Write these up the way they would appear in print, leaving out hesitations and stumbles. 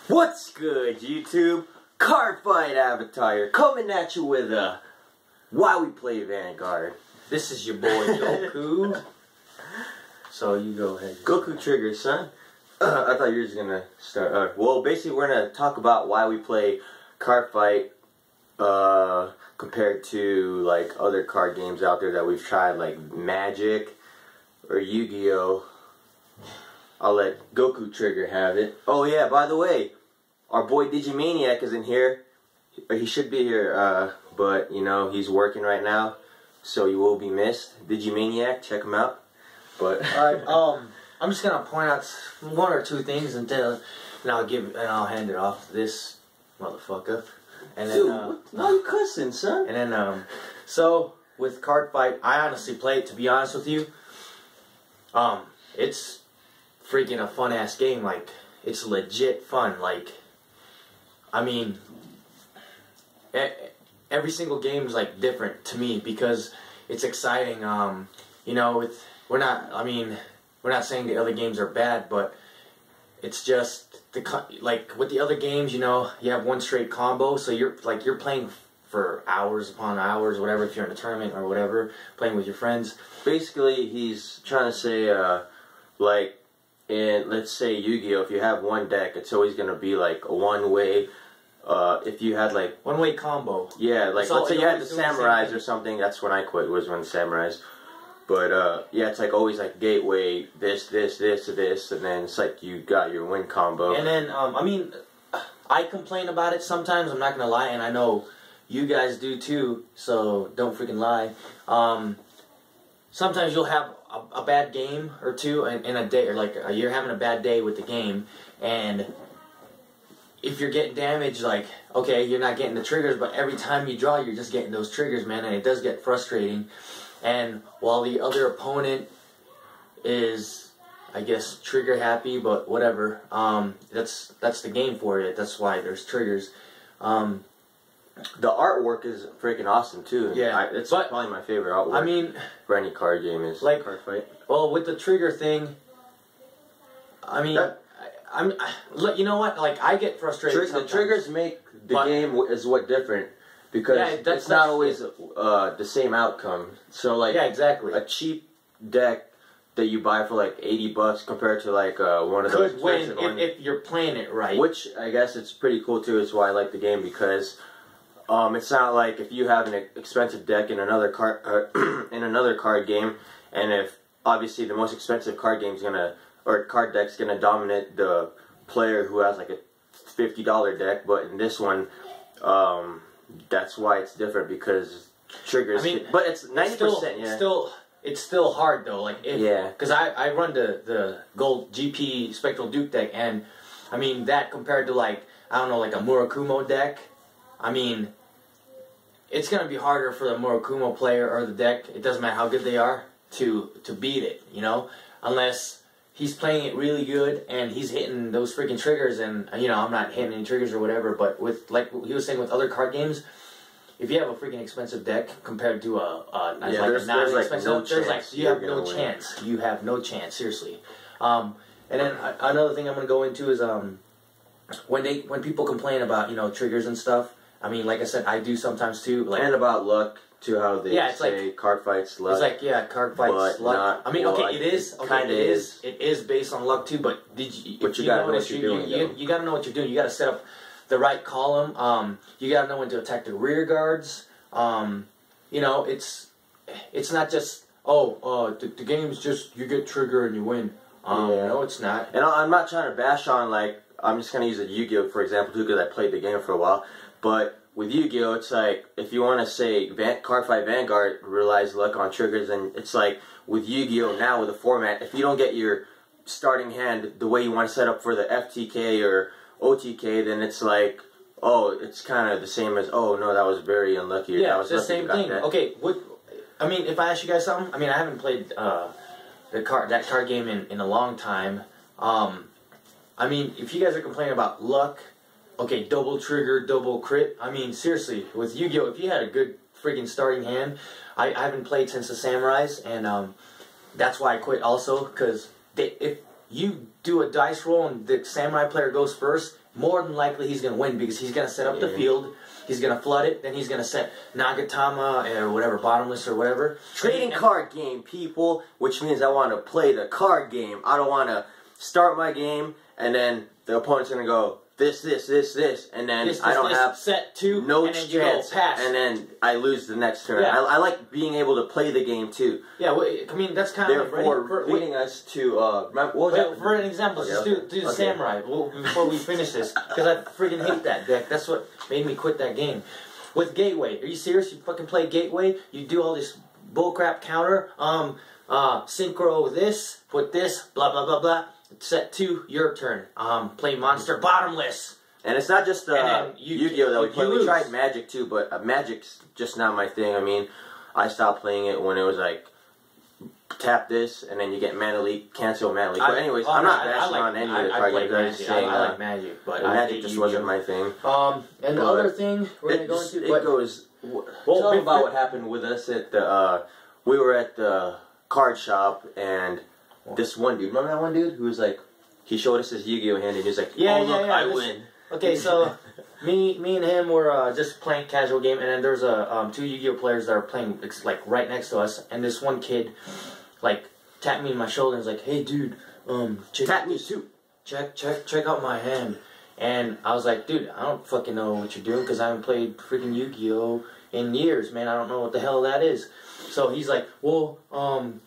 What's good, YouTube? Cardfight Avatar coming at you with a Why We Play Vanguard. This is your boy Goku. So you go ahead. Goku triggers, son. I thought you were just gonna start. Well, basically, we're gonna talk about why we play Cardfight compared to like other card games out there that we've tried, like Magic or Yu-Gi-Oh. I'll let Goku Trigger have it. Oh yeah, by the way, our boy Diggimaniac isn't here. He should be here, but you know he's working right now, so you will be missed. Diggimaniac, check him out. But alright, I'm just gonna point out one or two things and I'll hand it off to this motherfucker. And then, dude, why you cussing, son? And then, so with Cardfight, I honestly play it. To be honest with you, it's freaking a fun ass game. Like, it's legit fun. Like, I mean, every single game is like different to me because it's exciting. You know, we're not saying the other games are bad, but it's just like with the other games, you know, you have one straight combo, so you're playing for hours upon hours, whatever. If you're in a tournament or whatever, playing with your friends. Basically, he's trying to say, like, in, let's say, Yu-Gi-Oh, if you have one deck, it's always going to be, like, a one-way. If you had, like... One-way combo. Yeah, like, let's say you had the Samurais or something. That's when I quit, was when the Samurais. But, yeah, it's, like, always, like, gateway, this, and then it's, like, you got your win combo. And then, I mean, I complain about it sometimes, I'm not going to lie, and I know you guys do, too, so don't freaking lie. Sometimes you'll have a bad game or two in a day, or like you're having a bad day with the game, and if you're getting damaged, like, okay, you're not getting the triggers, but every time you draw, you're just getting those triggers, man, and it does get frustrating. And while the other opponent is, I guess, trigger happy, but whatever, that's the game for it. That's why there's triggers. The artwork is freaking awesome too. Yeah, it's probably my favorite artwork. I mean, for any card game is like Cardfight. Well, with the trigger thing, I mean, you know what? Like, I get frustrated. The triggers make the game is what different because it's not always the same outcome. So like, yeah, exactly. A cheap deck that you buy for like $80 compared to like one of those expensive ones, if you're playing it right. Which I guess it's pretty cool too. Is why I like the game because. It's not like if you have an expensive deck in another card game, and if obviously the most expensive card game's card deck's gonna dominate the player who has like a $50 deck, but in this one, that's why it's different because triggers. I mean, but it's 90%. Yeah. It's still hard though. Like, yeah, because I run the Gold GP Spectral Duke deck, and I mean that compared to like I don't know, like a Murakumo deck. I mean, it's going to be harder for the Murakumo player or the deck, it doesn't matter how good they are, to beat it, you know? Unless he's playing it really good and he's hitting those freaking triggers and, you know, I'm not hitting any triggers or whatever, but with, like he was saying with other card games, if you have a freaking expensive deck compared to there's no chance. You have no chance. You have no chance, seriously. And then another thing I'm going to go into is when people complain about, you know, triggers and stuff, I mean, like I said, I do sometimes too. Like, and about luck too, how they say like, Cardfight's luck. It's like, yeah, Cardfight's luck. I mean, okay, it is. Okay, kind of is. It is based on luck too, but you gotta know what you're doing. You gotta know what you're doing. You gotta set up the right column. You gotta know when to attack the rear guards. You know, it's not just, the game's just, you get trigger and you win. No, it's not. And I'm not trying to bash on, like, I'm just gonna use a Yu-Gi-Oh for example too, because I played the game for a while. But with Yu-Gi-Oh, it's like, if you want to say Cardfight Vanguard relies luck on triggers, and it's like, with Yu-Gi-Oh now, with the format, if you don't get your starting hand the way you want to set up for the FTK or OTK, then it's like, oh, it's kind of the same as, oh, no, that was very unlucky. Yeah, that was it's the same thing. Okay, I mean, if I ask you guys something, I mean, I haven't played that card game in a long time. I mean, if you guys are complaining about luck, okay, double trigger, double crit. I mean, seriously, with Yu-Gi-Oh, if you had a good freaking starting hand, I haven't played since the Samurais, and that's why I quit also, because if you do a dice roll and the samurai player goes first, more than likely he's going to win because he's going to set up the field, he's going to flood it, then he's going to set Nagatama or whatever, bottomless or whatever. Trading card game, people, which means I want to play the card game. I don't want to start my game and then the opponent's going to go, this, and then I don't have set 2, no and then chance, you go pass. and then I lose the next turn. Yeah. I like being able to play the game too. Yeah, well, I mean that's kind of therefore leading us to what was that? For an example, just do the samurai before we finish this because I freaking hate that deck. That's what made me quit that game. With Gateway, are you serious? You fucking play Gateway? You do all this bullcrap counter, synchro this, put this, blah blah blah blah. Set 2, your turn. Play monster bottomless. And it's not just Yu-Gi-Oh that we play. We tried Magic too, but Magic's just not my thing. I mean, I stopped playing it when it was like tap this and then you get Mana Leak, cancel Mana Leak. But anyways, I'm not bashing on any of the card games. I'm just saying I like Magic, but Magic just wasn't my thing. And the other thing we're gonna go into it goes. Tell them about what happened with us at the. We were at the card shop and. This one dude, remember that one dude who was like, he showed us his Yu-Gi-Oh hand and he was like, I win. Okay, so me and him were just playing casual game, and then there's 2 Yu-Gi-Oh players that are playing like right next to us, and this one kid like tapped me in my shoulder and was like, hey dude, tap me too. Check out my hand. And I was like, dude, I don't fucking know what you're doing because I haven't played freaking Yu-Gi-Oh in years, man. I don't know what the hell that is. So he's like, well,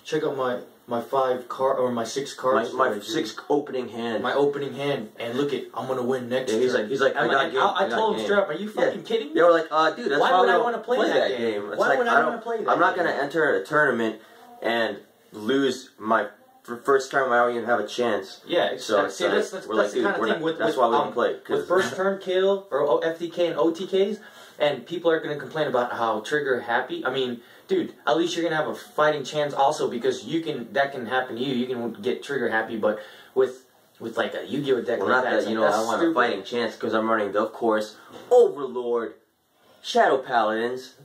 check out my 5 card or my 6 cards. My 6 opening hand. My opening hand, and look it, I'm gonna win next. Yeah, he's like, I told him straight up, are you fucking kidding me? They were like, dude, that's why would I want to play that game? Why would I want to play that? I'm not gonna enter a tournament and lose my first time. I don't even have a chance. Yeah, so that's the kind of thing with that's why we don't play. With first turn kill or FTK and OTKs, and people are gonna complain about how trigger happy. I mean. Dude, at least you're gonna have a fighting chance also because that can happen to you. You can get trigger happy, but with like a Yu-Gi-Oh deck like that, I want a fighting chance because I'm running the, of course, Overlord, Shadow Paladins.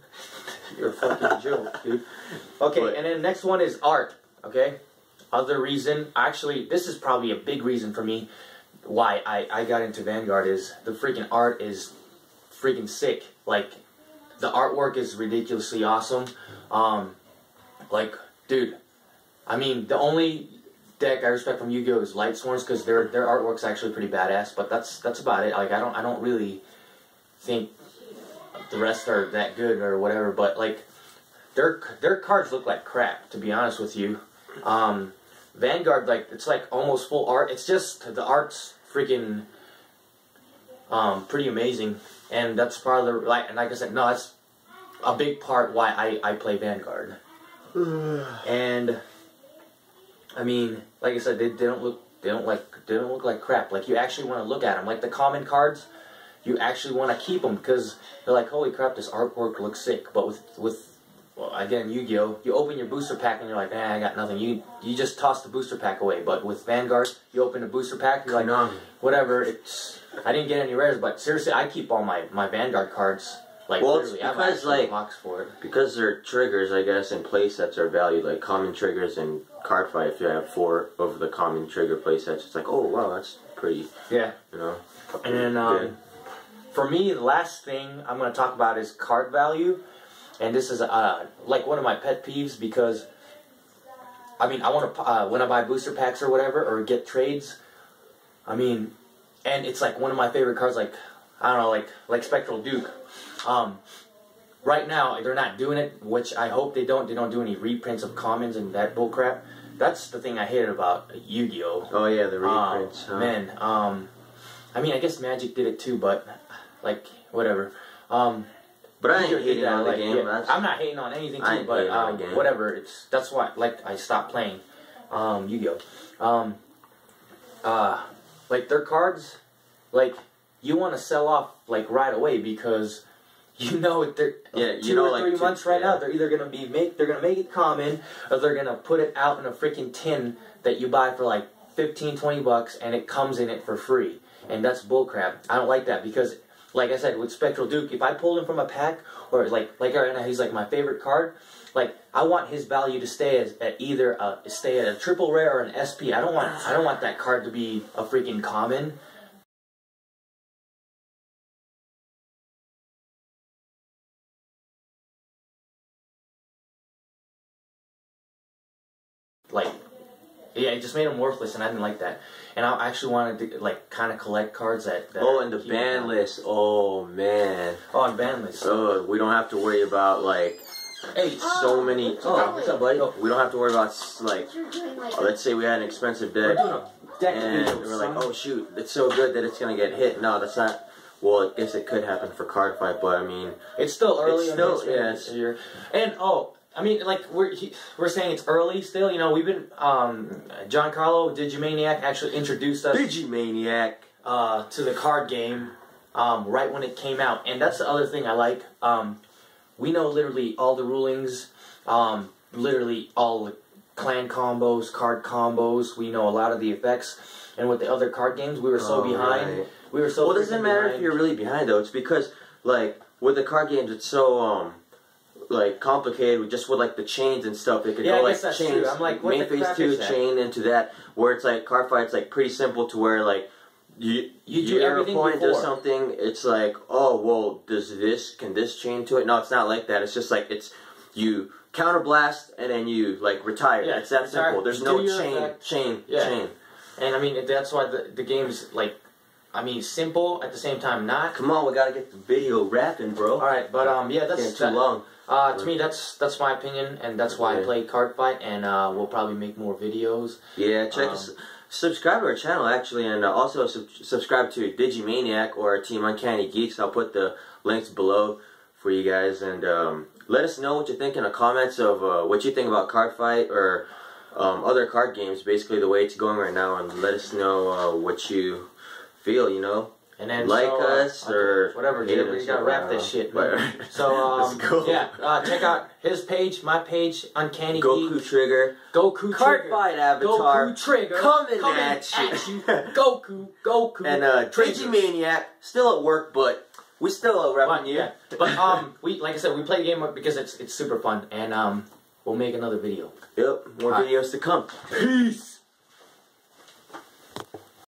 You're a fucking joke, dude. Okay, and then next one is art. Okay, other reason. Actually, this is probably a big reason for me why I got into Vanguard is the freaking art is freaking sick. Like the artwork is ridiculously awesome. Like, dude, I mean, the only deck I respect from Yu-Gi-Oh is Light Sworns because their artwork's actually pretty badass. But that's about it. Like, I don't really think the rest are that good or whatever. But like, their cards look like crap, to be honest with you. Vanguard, like, it's like almost full art. It's just the art's freaking pretty amazing, and that's part of the like I said, no, that's a big part why I play Vanguard. And I mean, like I said, they don't look like crap. Like, you actually want to look at them. Like the common cards, you actually want to keep them because they're like, holy crap, this artwork looks sick. But with well, again, Yu-Gi-Oh, you open your booster pack and you're like, I got nothing. You just toss the booster pack away. But with Vanguard, you open the booster pack, you're like, whatever. I didn't get any rares, but seriously, I keep all my Vanguard cards. Like, well, literally, I have a box for it. Because their triggers, I guess, and playsets are valued. Like common triggers and Cardfight, if you have 4 of the common trigger playsets, it's like, oh wow, that's pretty. Yeah. You know. And then for me, the last thing I'm going to talk about is card value. And this is like one of my pet peeves because, I mean, I want to when I buy booster packs or whatever or get trades, I mean, and it's like one of my favorite cards, like I don't know, like Spectral Duke. Right now they're not doing it, which I hope they don't. They don't do any reprints of commons and that bullcrap. That's the thing I hate about Yu-Gi-Oh. Oh yeah, the reprints. Huh? Man, I mean, I guess Magic did it too, but like whatever. But I ain't hating on the game. Yeah, I'm not hating on anything too, but whatever. That's why I stopped playing Yu-Gi-Oh. Like their cards, like you want to sell off like right away because you know they're 2 or 3 months now. They're either gonna make it common or they're gonna put it out in a freaking tin that you buy for like $15-20 and it comes in it for free, and that's bullcrap. I don't like that because like I said, with Spectral Duke, if I pulled him from a pack, or like right now he's like my favorite card, like I want his value to stay at either stay at a triple rare or an SP. I don't want that card to be a freaking common. Like, yeah, it just made him worthless, and I didn't like that. And I actually wanted to like kind of collect cards that oh, and the ban list. Oh man. Oh, and ban list. Oh, we don't have to worry about like so many. Oh, what's up, buddy? We don't have to worry about like. Let's say we had an expensive deck, and we're like, oh shoot, it's so good that it's gonna get hit. No, that's not. Well, I guess it could happen for Cardfight, but I mean, it's still early. It's still, yes. And I mean, like we're saying it's early still. You know, we've been Giancarlo Digimaniac actually introduced us Digimaniac to the card game right when it came out, and that's the other thing I like. We know literally all the rulings, literally all the clan combos, card combos. We know a lot of the effects, and with the other card games, we were so behind. Right. We were so. Well, it doesn't matter if you're really behind though. It's because like with the card games, it's so like complicated with just with like the chains and stuff. They could go like chains. True. I'm like, what main phase 2 chain into that, where it's like Cardfight's like pretty simple to where like you do everything opponent does something. It's like, oh well, can this chain to it? No, it's not like that. It's just like you counterblast and then you like retire. Yeah, it's that simple. There's no chain. And I mean that's why the game's like. I mean, simple at the same time, not. Come on, we gotta get the video rapping, bro. All right, but yeah, that's too long. To me, that's my opinion, and that's why I play Cardfight, and we'll probably make more videos. Yeah, check us, subscribe to our channel actually, and also subscribe to Digimaniac or Team Uncanny Geeks. I'll put the links below for you guys, and let us know what you think in the comments of what you think about Cardfight or other card games. Basically, the way it's going right now, and let us know what you feel, you know, and then like us or whatever. We gotta wrap this shit. So yeah, check out his page, my page, Uncanny Goku Geek. Trigger, Goku Cardfight Avatar, Goku Trigger coming at you. Goku, and Digimaniac still at work, but we still repping you. Yeah. But we like I said, we play the game because it's super fun, and we'll make another video. Yep, more videos to come. Peace.